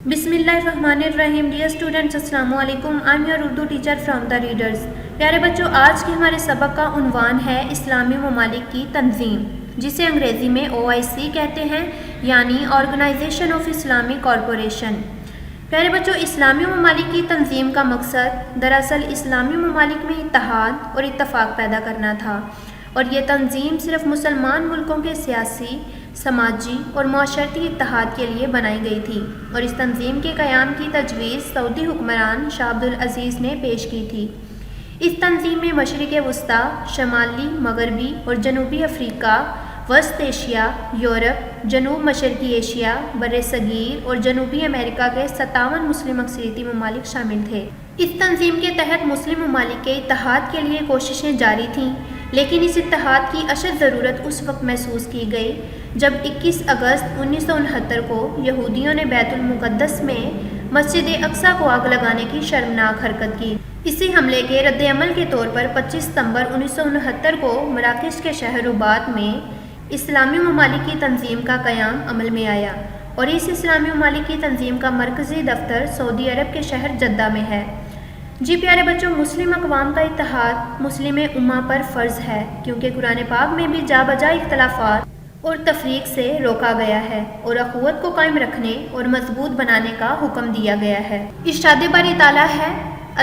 بسم اللہ الرحمن الرحیم. ڈیئر اسٹوڈنٹس، السلام علیکم. I am your Urdu teacher from the readers. پیارے بچوں، آج کے ہمارے سبق کا عنوان ہے اسلامی ممالک کی تنظیم، جسے انگریزی میں OIC کہتے ہیں، یعنی آرگنائزیشن آف اسلامک کارپوریشن. پیارے بچوں، اسلامی ممالک کی تنظیم کا مقصد دراصل اسلامی ممالک میں اتحاد اور اتفاق پیدا کرنا تھا، اور یہ تنظیم صرف مسلمان ملکوں کے سیاسی، سماجی اور معاشرتی اتحاد کے لیے بنائی گئی تھی، اور اس تنظیم کے قیام کی تجویز سعودی حکمران شاہ عبدالعزیز نے پیش کی تھی. اس تنظیم میں مشرق وسطیٰ، شمالی، مغربی اور جنوبی افریقہ، وسط ایشیا، یورپ، جنوب مشرقی ایشیا، بر صغیر اور جنوبی امریکہ کے 57 مسلم اکثریتی ممالک شامل تھے. اس تنظیم کے تحت مسلم ممالک کے اتحاد کے لیے کوششیں جاری تھیں، لیکن اس اتحاد کی اشد ضرورت اس وقت محسوس کی گئی جب 21 اگست 1969 کو یہودیوں نے بیت المقدس میں مسجد اقصیٰ کو آگ لگانے کی شرمناک حرکت کی. اسی حملے کے رد عمل کے طور پر 25 ستمبر 1969 کو مراکش کے شہر رباط میں اسلامی ممالک کی تنظیم کا قیام عمل میں آیا، اور اس اسلامی ممالک کی تنظیم کا مرکزی دفتر سعودی عرب کے شہر جدہ میں ہے. جی پیارے بچوں، مسلم اقوام کا اتحاد مسلم امہ پر فرض ہے، کیونکہ قرآن پاک میں بھی جا بجا اختلافات اور تفریق سے روکا گیا ہے، اور اخوت کو قائم رکھنے اور مضبوط بنانے کا حکم دیا گیا ہے. ارشاد باری تعالیٰ ہے،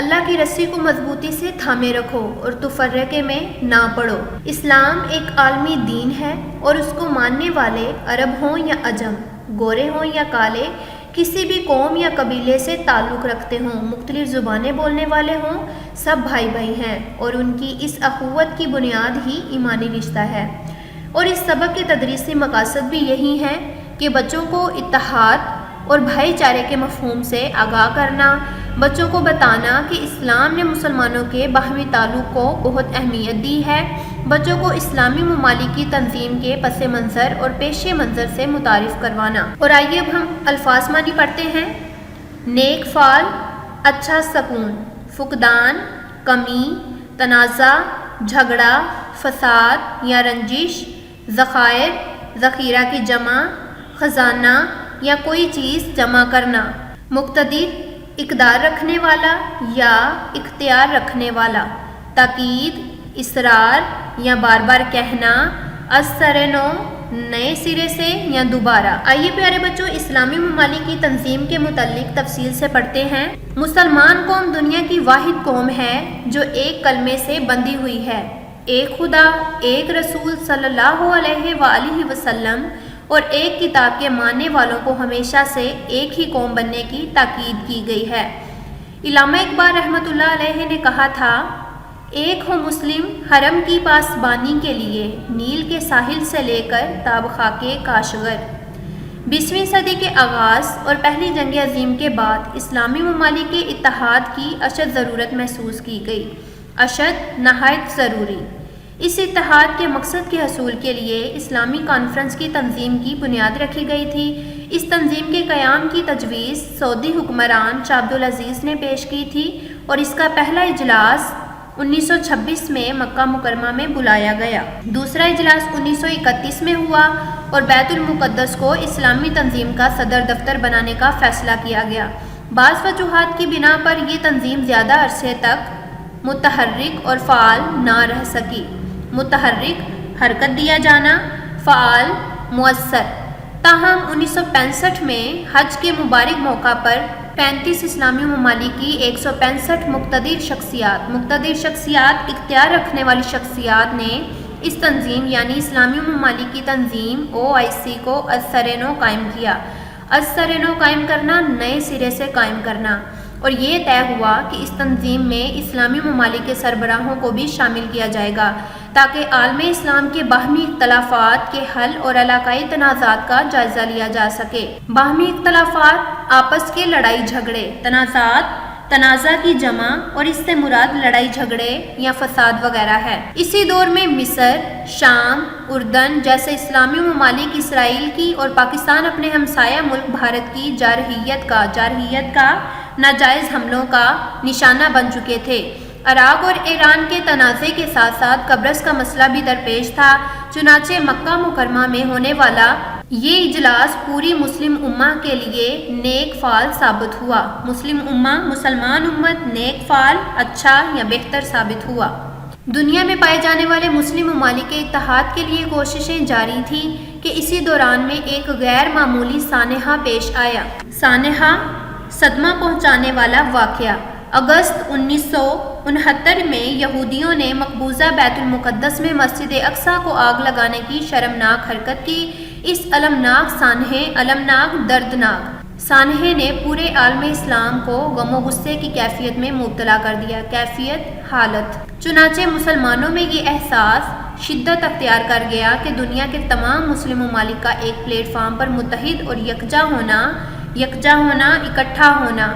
اللہ کی رسی کو مضبوطی سے تھامے رکھو اور تفرقے میں نہ پڑو. اسلام ایک عالمی دین ہے، اور اس کو ماننے والے عرب ہوں یا عجم، گورے ہوں یا کالے، کسی بھی قوم یا قبیلے سے تعلق رکھتے ہوں، مختلف زبانیں بولنے والے ہوں، سب بھائی بھائی ہیں، اور ان کی اس اخوت کی بنیاد ہی ایمانی رشتہ ہے. اور اس سبق کے تدریسی مقاصد بھی یہی ہیں کہ بچوں کو اتحاد اور بھائی چارے کے مفہوم سے آگاہ کرنا، بچوں کو بتانا کہ اسلام نے مسلمانوں کے باہمی تعلق کو بہت اہمیت دی ہے، بچوں کو اسلامی ممالک کی تنظیم کے پس منظر اور پیش منظر سے متعارف کروانا. اور آئیے اب ہم الفاظ معنی پڑھتے ہیں. نیک فعل، اچھا سکون، فقدان، کمی، تنازع، جھگڑا، فساد یا رنجش، ذخائر، ذخیرہ کی جمع، خزانہ یا کوئی چیز جمع کرنا. مقتدر، اقدار رکھنے والا یا اختیار رکھنے والا. تاکید، اصرار یا بار بار کہنا. از سر نو، نئے سرے سے یا دوبارہ. آئیے پیارے بچوں، اسلامی ممالک کی تنظیم کے متعلق تفصیل سے پڑھتے ہیں. مسلمان قوم دنیا کی واحد قوم ہے جو ایک کلمے سے بندھی ہوئی ہے، ایک خدا، ایک رسول صلی اللہ علیہ وآلہ وسلم اور ایک کتاب کے ماننے والوں کو ہمیشہ سے ایک ہی قوم بننے کی تاکید کی گئی ہے. علامہ اقبال رحمۃ اللہ علیہ نے کہا تھا، ایک ہو مسلم حرم کی پاسبانی کے لیے، نیل کے ساحل سے لے کر تاب خاک کاشغر. 20ویں صدی کے آغاز اور پہلی جنگ عظیم کے بعد اسلامی ممالک کے اتحاد کی اشد ضرورت محسوس کی گئی. اشد نہایت ضروری. اس اتحاد کے مقصد کے حصول کے لیے اسلامی کانفرنس کی تنظیم کی بنیاد رکھی گئی تھی. اس تنظیم کے قیام کی تجویز سعودی حکمران شاہ عبدالعزیز نے پیش کی تھی، اور اس کا پہلا اجلاس 1926 میں مکہ مکرمہ میں بلایا گیا. دوسرا اجلاس 1931 میں ہوا، اور بیت المقدس کو اسلامی تنظیم کا صدر دفتر بنانے کا فیصلہ کیا گیا. بعض وجوہات کی بنا پر یہ تنظیم زیادہ عرصے تک متحرک اور فعال نہ رہ سکی. متحرک، حرکت دیا جانا، فعال، مؤثر. تاہم 1965 میں حج کے مبارک موقع پر 35 اسلامی ممالک کی 165 مقتدر شخصیات اختیار رکھنے والی شخصیات نے اس تنظیم یعنی اسلامی ممالک کی تنظیم OIC کو از سر نو قائم کیا. از سر نو قائم کرنا، نئے سرے سے قائم کرنا. اور یہ طے ہوا کہ اس تنظیم میں اسلامی ممالک کے سربراہوں کو بھی شامل کیا جائے گا، تاکہ عالم اسلام کے باہمی اختلافات کے حل اور علاقائی تنازعات کا جائزہ لیا جا سکے. باہمی اختلافات، آپس کے لڑائی جھگڑے. تنازعات، تنازع کی جمع، اور اس سے مراد لڑائی جھگڑے یا فساد وغیرہ ہے. اسی دور میں مصر، شام، اردن جیسے اسلامی ممالک اسرائیل کی اور پاکستان اپنے ہمسایہ ملک بھارت کی جارحیت کا ناجائز حملوں کا نشانہ بن چکے تھے. عراق اور ایران کے تنازع کے ساتھ ساتھ قبرص کا مسئلہ بھی درپیش تھا. چنانچہ مکہ مکرمہ میں ہونے والا یہ اجلاس پوری مسلم امہ کے لیے نیک فعال ثابت ہوا۔ مسلم امہ، مسلمان امت نیک فعال، اچھا یا بہتر ثابت ہوا۔ دنیا میں پائے جانے والے مسلم ممالک کے اتحاد کے لیے کوششیں جاری تھیں کہ اسی دوران میں ایک غیر معمولی سانحہ پیش آیا۔ سانحہ، صدمہ پہنچانے والا واقعہ۔ اگست 1969 میں یہودیوں نے مقبوضہ بیت المقدس میں مسجد اقصیٰ کو آگ لگانے کی شرمناک حرکت کی۔ اس المناک سانحے، المناک دردناک سانحے نے پورے عالم اسلام کو غم و غصے کی کیفیت میں مبتلا کر دیا۔ کیفیت، حالت۔ چنانچہ مسلمانوں میں یہ احساس شدت اختیار کر گیا کہ دنیا کے تمام مسلم ممالک کا ایک پلیٹ فارم پر متحد اور یکجا ہونا، اکٹھا ہونا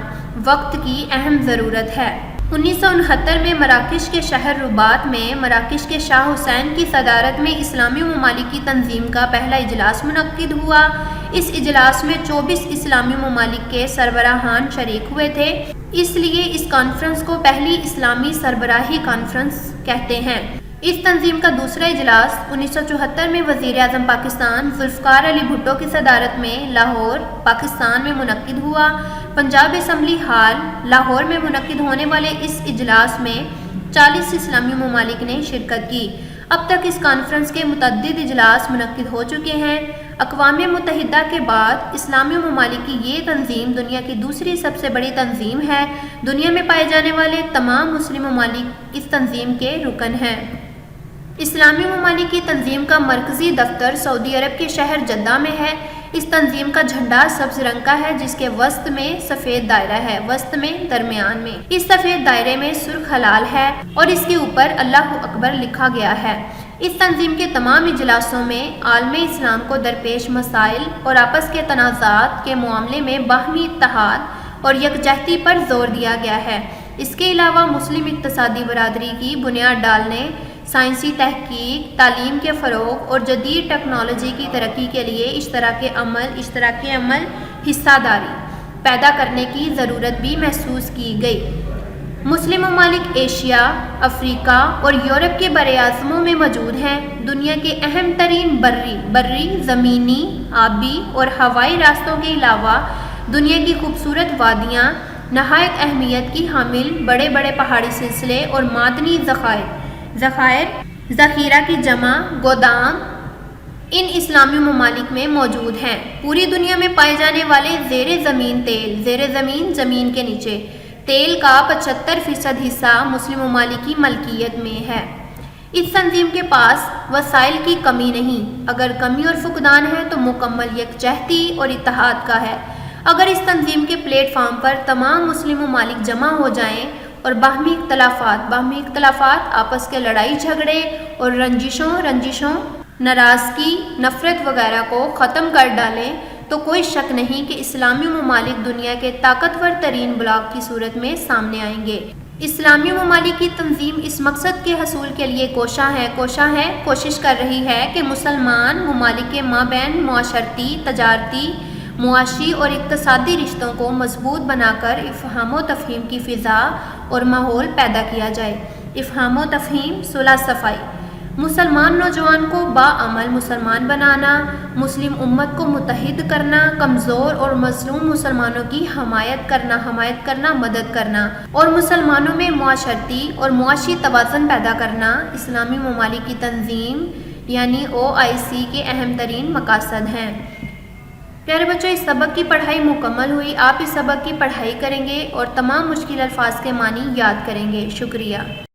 وقت کی اہم ضرورت ہے۔ 1969 میں مراکش کے شہر رباط میں مراکش کے شاہ حسین کی صدارت میں اسلامی ممالک کی تنظیم کا پہلا اجلاس منعقد ہوا۔ اس اجلاس میں 24 اسلامی ممالک کے سربراہان شریک ہوئے تھے، اس لیے اس کانفرنس کو پہلی اسلامی سربراہی کانفرنس کہتے ہیں۔ اس تنظیم کا دوسرا اجلاس 1974 میں وزیر اعظم پاکستان ذوالفقار علی بھٹو کی صدارت میں لاہور، پاکستان میں منعقد ہوا۔ پنجاب اسمبلی ہال، لاہور میں منعقد ہونے والے اس اجلاس میں 40 اسلامی ممالک نے شرکت کی۔ اب تک اس کانفرنس کے متعدد اجلاس منعقد ہو چکے ہیں۔ اقوام متحدہ کے بعد اسلامی ممالک کی یہ تنظیم دنیا کی دوسری سب سے بڑی تنظیم ہے۔ دنیا میں پائے جانے والے تمام مسلم ممالک اس تنظیم کے رکن ہیں۔ اسلامی ممالک کی تنظیم کا مرکزی دفتر سعودی عرب کے شہر جدہ میں ہے۔ اس تنظیم کا جھنڈا سبز رنگ کا ہے جس کے وسط میں سفید دائرہ ہے، وسط میں، درمیان میں۔ اس سفید دائرے میں سرخ ہلال ہے اور اس کے اوپر اللہ اکبر لکھا گیا ہے۔ اس تنظیم کے تمام اجلاسوں میں عالم اسلام کو درپیش مسائل اور آپس کے تنازعات کے معاملے میں باہمی اتحاد اور یکجہتی پر زور دیا گیا ہے۔ اس کے علاوہ مسلم اقتصادی برادری کی بنیاد ڈالنے، سائنسی تحقیق، تعلیم کے فروغ اور جدید ٹیکنالوجی کی ترقی کے لیے اشتراک عمل، حصہ داری پیدا کرنے کی ضرورت بھی محسوس کی گئی۔ مسلم ممالک ایشیا، افریقہ اور یورپ کے براعظموں میں موجود ہیں۔ دنیا کے اہم ترین بری، زمینی، آبی اور ہوائی راستوں کے علاوہ دنیا کی خوبصورت وادیاں، نہایت اہمیت کی حامل بڑے بڑے پہاڑی سلسلے اور معدنی ذخیرہ کی جمع گودام ان اسلامی ممالک میں موجود ہیں۔ پوری دنیا میں پائے جانے والے زیر زمین تیل، زمین کے نیچے تیل کا 75% حصہ مسلم ممالک کی ملکیت میں ہے۔ اس تنظیم کے پاس وسائل کی کمی نہیں، اگر کمی اور فقدان ہے تو مکمل یکجہتی اور اتحاد کا ہے۔ اگر اس تنظیم کے پلیٹ فارم پر تمام مسلم ممالک جمع ہو جائیں اور باہمی اختلافات، آپس کے لڑائی جھگڑے اور رنجشوں، ناراضگی، نفرت وغیرہ کو ختم کر ڈالیں تو کوئی شک نہیں کہ اسلامی ممالک دنیا کے طاقتور ترین بلاک کی صورت میں سامنے آئیں گے۔ اسلامی ممالک کی تنظیم اس مقصد کے حصول کے لیے کوشش کر رہی ہے کہ مسلمان ممالک کے مابین معاشرتی، تجارتی، معاشی اور اقتصادی رشتوں کو مضبوط بنا کر افہام و تفہیم کی فضا اور ماحول پیدا کیا جائے۔ افہام و تفہیم، صلح صفائی، مسلمان نوجوان کو باعمل مسلمان بنانا، مسلم امت کو متحد کرنا، کمزور اور مظلوم مسلمانوں کی حمایت کرنا، مدد کرنا اور مسلمانوں میں معاشرتی اور معاشی توازن پیدا کرنا اسلامی ممالک کی تنظیم یعنی OIC کے اہم ترین مقاصد ہیں۔ پیارے بچوں، اس سبق کی پڑھائی مکمل ہوئی۔ آپ اس سبق کی پڑھائی کریں گے اور تمام مشکل الفاظ کے معنی یاد کریں گے۔ شکریہ۔